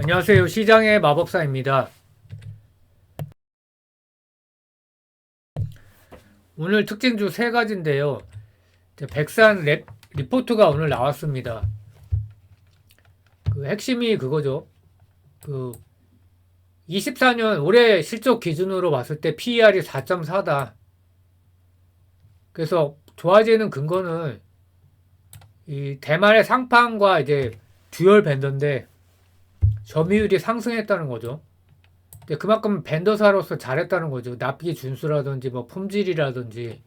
안녕하세요. 시장의 마법사입니다. 오늘 특징주 세 가지인데요. 백산 리포트가 오늘 나왔습니다. 그 핵심이 그거죠. 그 24년 올해 실적 기준으로 봤을 때 PER이 4.4다. 그래서 좋아지는 근거는 이 대만의 상판과 이제 듀얼 벤더인데 점유율이 상승했다는 거죠. 그만큼 벤더사로서 잘했다는 거죠. 납기 준수라든지 뭐 품질이라든지,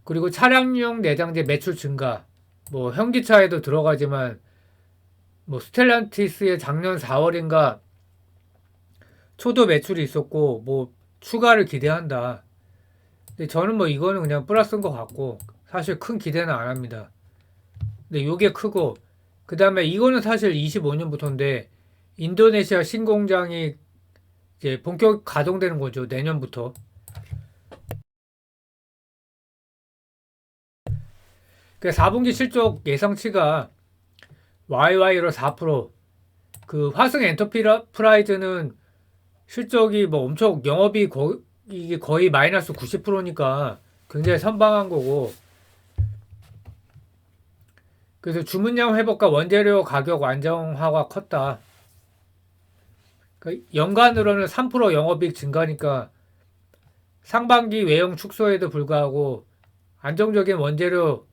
그리고 차량용 내장재 매출 증가, 뭐 현기차에도 들어가지만 뭐 스텔란티스의 작년 4월인가 초도 매출이 있었고 뭐 추가를 기대한다. 근데 저는 뭐 이거는 그냥 플러스인 것 같고 사실 큰 기대는 안 합니다. 근데 요게 크고, 그 다음에 이거는 사실 25년부터인데 인도네시아 신공장이 이제 본격 가동되는 거죠. 내년부터. 그 4분기 실적 예상치가 YY로 4%, 그 화승 엔터프라이즈는 실적이 뭐 엄청 영업이 이게 거의 마이너스 90%니까 굉장히 선방한 거고, 그래서 주문량 회복과 원재료 가격 안정화가 컸다. 그 연간으로는 3% 영업이익 증가니까 상반기 외형 축소에도 불구하고 안정적인 원재료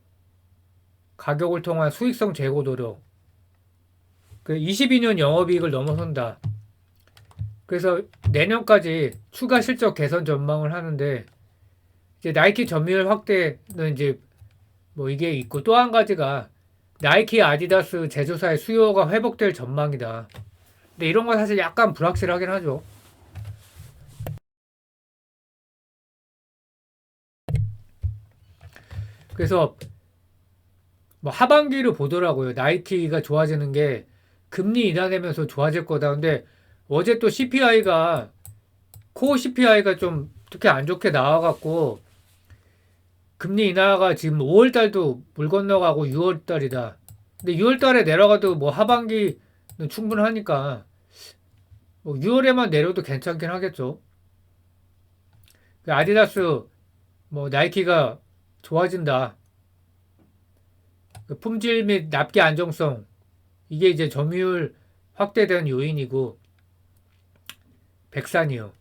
가격을 통한 수익성 제고 노력, 그 22년 영업이익을 넘어선다. 그래서 내년까지 추가 실적 개선 전망을 하는데, 이제 나이키 점유율 확대는 이제 뭐 이게 있고, 또 한 가지가 나이키 아디다스 제조사의 수요가 회복될 전망이다. 근데 이런 건 사실 약간 불확실하긴 하죠. 그래서 뭐 하반기를 보더라고요. 나이키가 좋아지는 게 금리 인하되면서 좋아질 거다. 근데 어제 또 CPI가, 코어 CPI가 좀 특히 안 좋게 나와갖고 금리 인하가 지금 5월 달도 물 건너가고 6월 달이다. 근데 6월 달에 내려가도 뭐 하반기는 충분하니까 뭐 6월에만 내려도 괜찮긴 하겠죠. 그 아디다스, 뭐 나이키가 좋아진다. 그 품질 및 납기 안정성, 이게 이제 점유율 확대된 요인이고, 백산이요.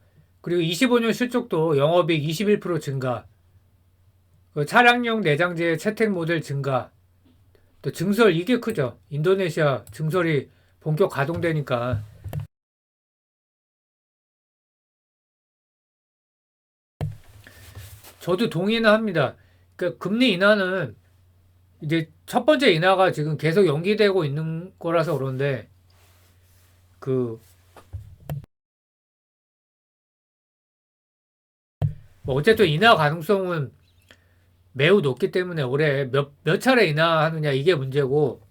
그리고 25년 실적도 영업이익 21% 증가, 그 차량용 내장재 채택 모델 증가, 또 증설, 이게 크죠. 인도네시아 증설이 본격 가동되니까. 저도 동의는 합니다. 그 금리 인하는 이제 첫 번째 인하가 지금 계속 연기되고 있는 거라서 그런데, 그 뭐 어쨌든 인하 가능성은 매우 높기 때문에 올해 몇 차례 인하하느냐 이게 문제고,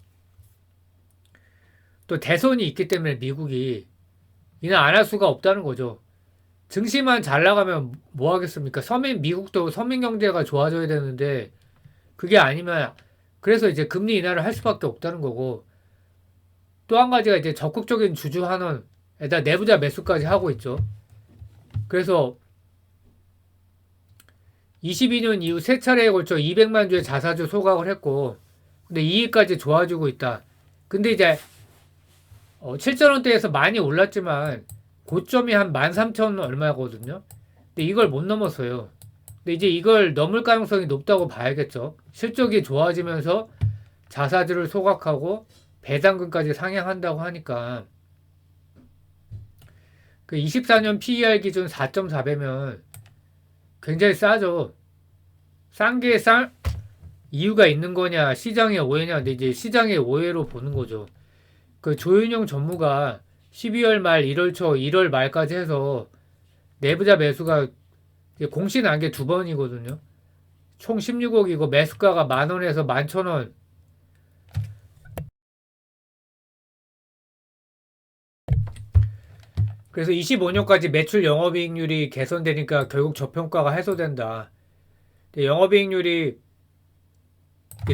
또 대선이 있기 때문에 미국이 인하 안 할 수가 없다는 거죠. 증시만 잘 나가면 뭐 하겠습니까? 미국도 서민 경제가 좋아져야 되는데 그게 아니면, 그래서 이제 금리 인하를 할 수밖에 없다는 거고, 또 한 가지가 이제 적극적인 주주 환원에다 내부자 매수까지 하고 있죠. 그래서 22년 이후 세 차례에 걸쳐 200만 주의 자사주 소각을 했고, 근데 이익까지 좋아지고 있다. 근데 이제 7,000원대에서 많이 올랐지만 고점이 한 13,000 얼마거든요. 근데 이걸 못 넘었어요. 근데 이제 이걸 넘을 가능성이 높다고 봐야겠죠. 실적이 좋아지면서 자사주를 소각하고 배당금까지 상향한다고 하니까, 그 24년 PER 기준 4.4배면 굉장히 싸죠. 싼 게 싼 이유가 있는 거냐, 시장의 오해냐. 근데 이제 시장의 오해로 보는 거죠. 그 조윤영 전무가 12월 말 1월 초 1월 말까지 해서 내부자 매수가 공시 난 게 두 번이거든요. 총 16억이고 매수가가 10,000원에서 11,000원. 그래서 25년까지 매출 영업이익률이 개선되니까 결국 저평가가 해소된다. 영업이익률이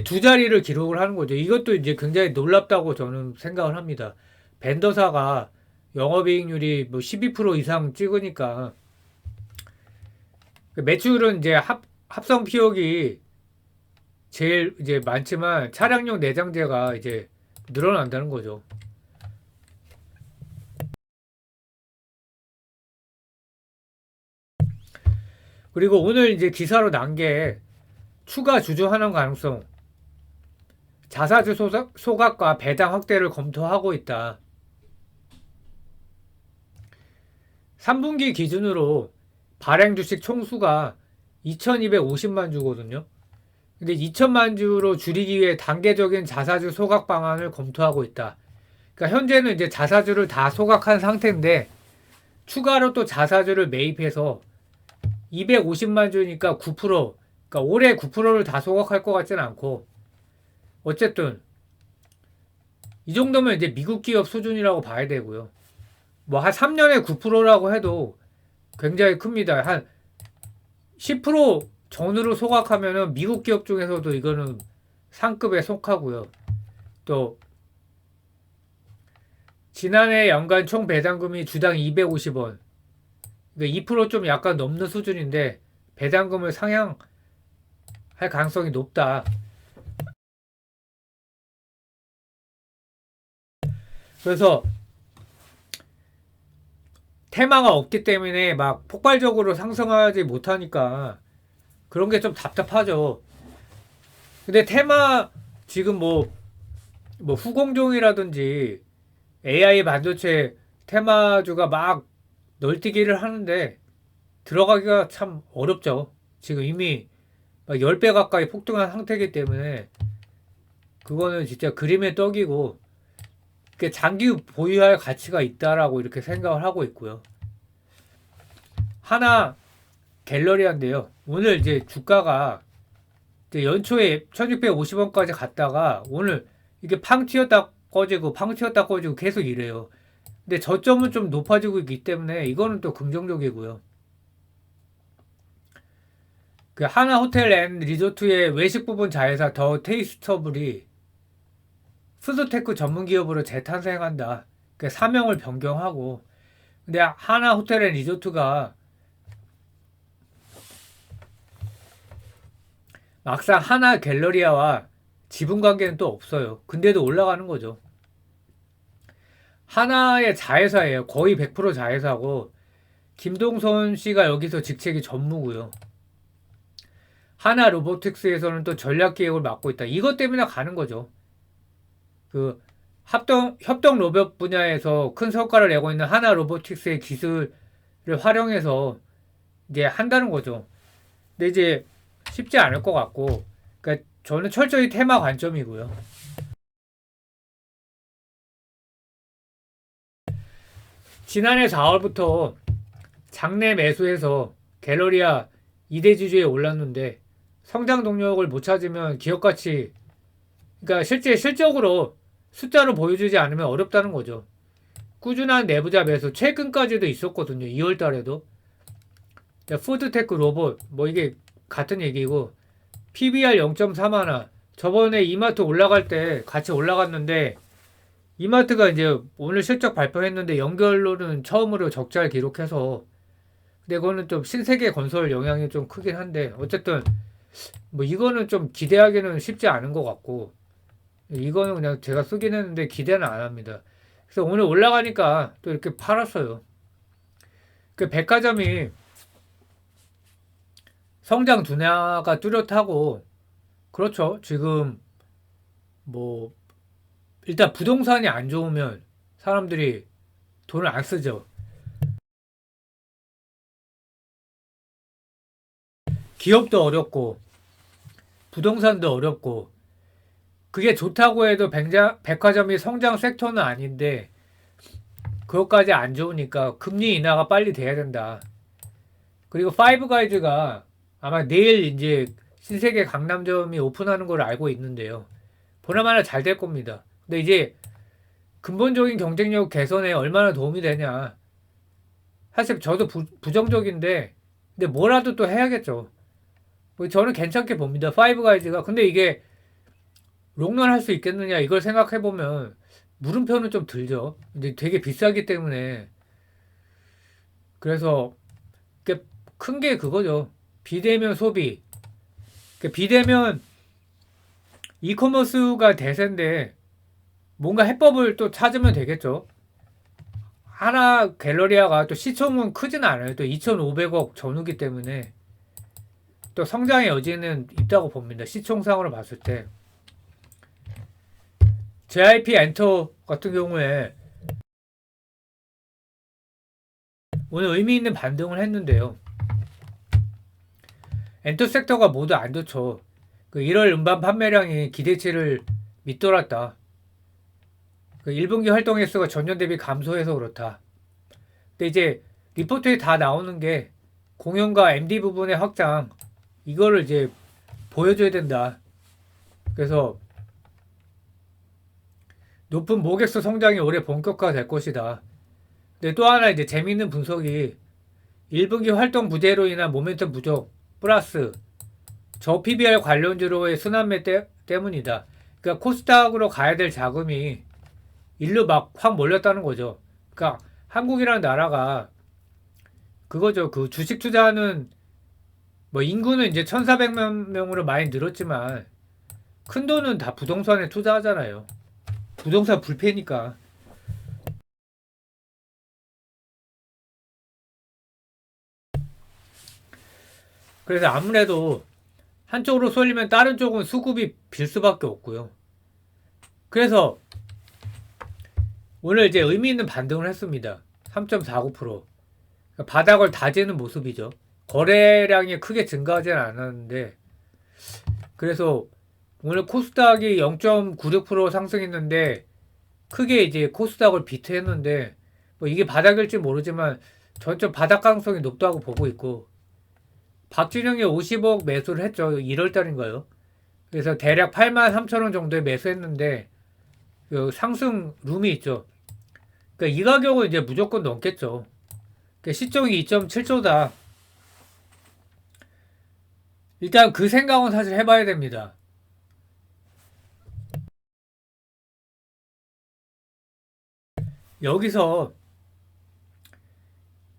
두 자리를 기록을 하는 거죠. 이것도 이제 굉장히 놀랍다고 저는 생각을 합니다. 벤더사가 영업이익률이 뭐 12% 이상 찍으니까 매출은 이제 합성 피혁이 제일 이제 많지만 차량용 내장재가 이제 늘어난다는 거죠. 그리고 오늘 이제 기사로 난 게 추가 주주 환원 가능성, 자사주 소각과 배당 확대를 검토하고 있다. 3분기 기준으로 발행 주식 총수가 2250만 주거든요. 근데 2000만 주로 줄이기 위해 단계적인 자사주 소각 방안을 검토하고 있다. 그러니까 현재는 이제 자사주를 다 소각한 상태인데 추가로 또 자사주를 매입해서 250만 주니까 9%, 그러니까 올해 9%를 다 소각할 것 같지는 않고 어쨌든 이 정도면 이제 미국 기업 수준이라고 봐야 되고요. 뭐 한 3년에 9%라고 해도 굉장히 큽니다. 한 10% 전후로 소각하면은 미국 기업 중에서도 이거는 상급에 속하고요. 또 지난해 연간 총 배당금이 주당 250원. 그러니까 2%좀 약간 넘는 수준인데 배당금을 상향할 가능성이 높다. 그래서 테마가 없기 때문에 막 폭발적으로 상승하지 못하니까 그런 게 좀 답답하죠. 근데 테마 지금 뭐 후공정이라든지 AI 반도체 테마주가 막 널뛰기를 하는데 들어가기가 참 어렵죠. 지금 이미 막 10배 가까이 폭등한 상태이기 때문에 그거는 진짜 그림의 떡이고 장기 보유할 가치가 있다라고 이렇게 생각을 하고 있고요. 하나 갤러리아인데요. 오늘 이제 주가가 이제 연초에 1650원까지 갔다가 오늘 이게 팡 튀었다 꺼지고 팡 튀었다 꺼지고 계속 이래요. 근데 저점은 좀 높아지고 있기 때문에 이거는 또 긍정적이고요. 그 하나 호텔 앤 리조트의 외식 부분 자회사 더 테이스터블이 푸드테크 전문 기업으로 재탄생한다. 그 사명을 변경하고 근데 하나 호텔 앤 리조트가 막상 하나 갤러리아와 지분 관계는 또 없어요. 근데도 올라가는 거죠. 하나의 자회사예요. 거의 100% 자회사고 김동선 씨가 여기서 직책이 전무고요. 하나 로보틱스에서는 또 전략 기획을 맡고 있다. 이것 때문에 가는 거죠. 그 협동 로봇 분야에서 큰 성과를 내고 있는 하나 로보틱스의 기술을 활용해서 이제 한다는 거죠. 근데 이제 쉽지 않을 것 같고, 그러니까 저는 철저히 테마 관점이고요. 지난해 4월부터 장내 매수해서 갤러리아 2대 지주에 올랐는데 성장 동력을 못 찾으면 기업 가치, 그러니까 실적으로 숫자로 보여주지 않으면 어렵다는 거죠. 꾸준한 내부자 매수 최근까지도 있었거든요. 2월 달에도 푸드테크 로봇 뭐 이게 같은 얘기고 PBR 0.3 저번에 이마트 올라갈 때 같이 올라갔는데 이마트가 이제 오늘 실적 발표했는데 연결로는 처음으로 적자를 기록해서 근데 그거는 좀 신세계 건설 영향이 좀 크긴 한데 어쨌든 뭐 이거는 좀 기대하기는 쉽지 않은 것 같고 이거는 그냥 제가 쓰긴 했는데 기대는 안 합니다. 그래서 오늘 올라가니까 또 이렇게 팔았어요. 그 백화점이 성장 둔화가 뚜렷하고 그렇죠. 지금 뭐 일단 부동산이 안 좋으면 사람들이 돈을 안 쓰죠. 기업도 어렵고 부동산도 어렵고 그게 좋다고 해도 백화점이 성장 섹터는 아닌데 그것까지 안 좋으니까 금리 인하가 빨리 돼야 된다. 그리고 파이브가이즈가 아마 내일 이제 신세계 강남점이 오픈하는 걸 알고 있는데요. 보나마나 잘 될 겁니다. 근데 이제 근본적인 경쟁력 개선에 얼마나 도움이 되냐. 사실 저도 부정적인데 근데 뭐라도 또 해야겠죠. 뭐 저는 괜찮게 봅니다. 파이브가이즈가 근데 이게 롱런 할 수 있겠느냐 이걸 생각해 보면 물음표는 좀 들죠. 근데 되게 비싸기 때문에. 그래서 큰 게 그거죠. 비대면 소비. 비대면 이커머스가 대세인데 뭔가 해법을 또 찾으면 되겠죠. 하나 갤러리아가 또 시총은 크진 않아요. 또 2,500억 전후기 때문에 또 성장의 여지는 있다고 봅니다. 시총상으로 봤을 때. JYP 엔터 같은 경우에 오늘 의미 있는 반등을 했는데요. 엔터 섹터가 모두 안 좋죠. 그 1월 음반 판매량이 기대치를 밑돌았다. 그 1분기 활동 횟수가 전년 대비 감소해서 그렇다. 근데 이제 리포트에 다 나오는 게 공연과 MD 부분의 확장, 이거를 이제 보여줘야 된다. 그래서 높은 모객수 성장이 올해 본격화 될 것이다. 근데 또 하나 이제 재미있는 분석이 1분기 활동 부재로 인한 모멘텀 부족 플러스 저 PBR 관련주로의 순환매 때문이다. 그러니까 코스닥으로 가야 될 자금이 일로 막 확 몰렸다는 거죠. 그러니까 한국이라는 나라가 그거죠. 그 주식 투자하는 뭐 인구는 이제 1,400만 명으로 많이 늘었지만 큰 돈은 다 부동산에 투자하잖아요. 부동산 불패니까. 그래서 아무래도 한쪽으로 쏠리면 다른 쪽은 수급이 빌 수밖에 없고요. 그래서 오늘 이제 의미 있는 반등을 했습니다. 3.49%. 그러니까 바닥을 다지는 모습이죠. 거래량이 크게 증가하지는 않았는데, 그래서 오늘 코스닥이 0.96% 상승했는데 크게 이제 코스닥을 비트했는데, 뭐 이게 바닥일지 모르지만 전적 바닥 가능성이 높다고 보고 있고, 박진영이 50억 매수를 했죠. 1월 달인가요? 그래서 대략 83,000원 정도에 매수했는데 그 상승 룸이 있죠. 그러니까 이 가격은 이제 무조건 넘겠죠. 그러니까 시총이 2.7조다. 일단 그 생각은 사실 해봐야 됩니다. 여기서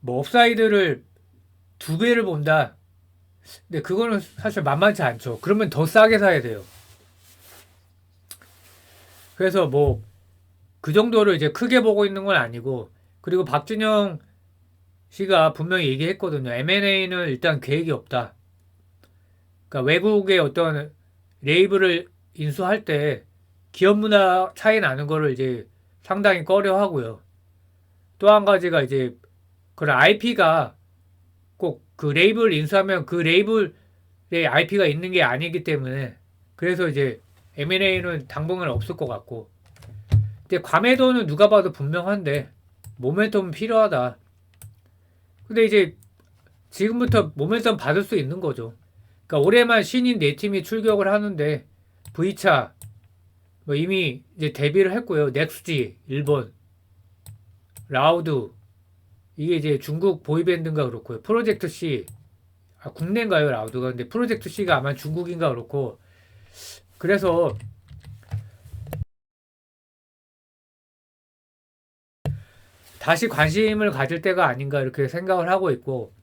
뭐 업사이드를 2배를 본다. 근데 그거는 사실 만만치 않죠. 그러면 더 싸게 사야 돼요. 그래서 뭐 그 정도를 이제 크게 보고 있는 건 아니고, 그리고 박준영 씨가 분명히 얘기했거든요. M&A는 일단 계획이 없다. 그러니까 외국의 어떤 레이블을 인수할 때 기업 문화 차이 나는 거를 이제 상당히 꺼려 하고요. 또 한 가지가 이제 그런 IP가 꼭 그 레이블 인수하면 그 레이블에 IP가 있는 게 아니기 때문에, 그래서 이제 M&A는 당분간 없을 것 같고, 근데 과매도는 누가 봐도 분명한데 모멘텀은 필요하다. 근데 이제 지금부터 모멘텀 받을 수 있는 거죠. 그러니까 올해만 신인 4팀이 출격을 하는데 V차 뭐 이미 이제 데뷔를 했고요. 넥스지 일본, 라우드 이게 이제 중국 보이밴드인가 그렇고요. 프로젝트 C 국내인가요 라우드가? 근데 프로젝트 C가 아마 중국인가 그렇고, 그래서 다시 관심을 가질 때가 아닌가 이렇게 생각을 하고 있고,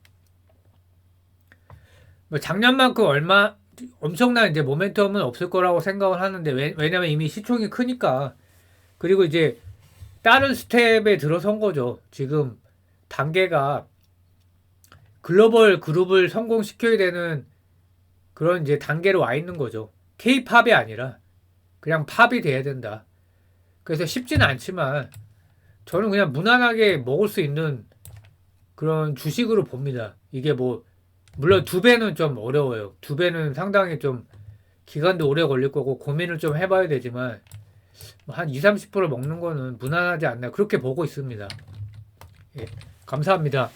뭐 작년만큼 엄청난 이제 모멘텀은 없을 거라고 생각을 하는데, 왜냐면 이미 시총이 크니까. 그리고 이제 다른 스텝에 들어선 거죠. 지금 단계가 글로벌 그룹을 성공시켜야 되는 그런 이제 단계로 와 있는 거죠. K-팝이 아니라 그냥 팝이 돼야 된다. 그래서 쉽지는 않지만 저는 그냥 무난하게 먹을 수 있는 그런 주식으로 봅니다. 이게 뭐 물론 2배는 좀 어려워요. 2배는 상당히 좀 기간도 오래 걸릴 거고 고민을 좀 해봐야 되지만 한 20-30% 먹는 거는 무난하지 않나 그렇게 보고 있습니다. 예, 감사합니다.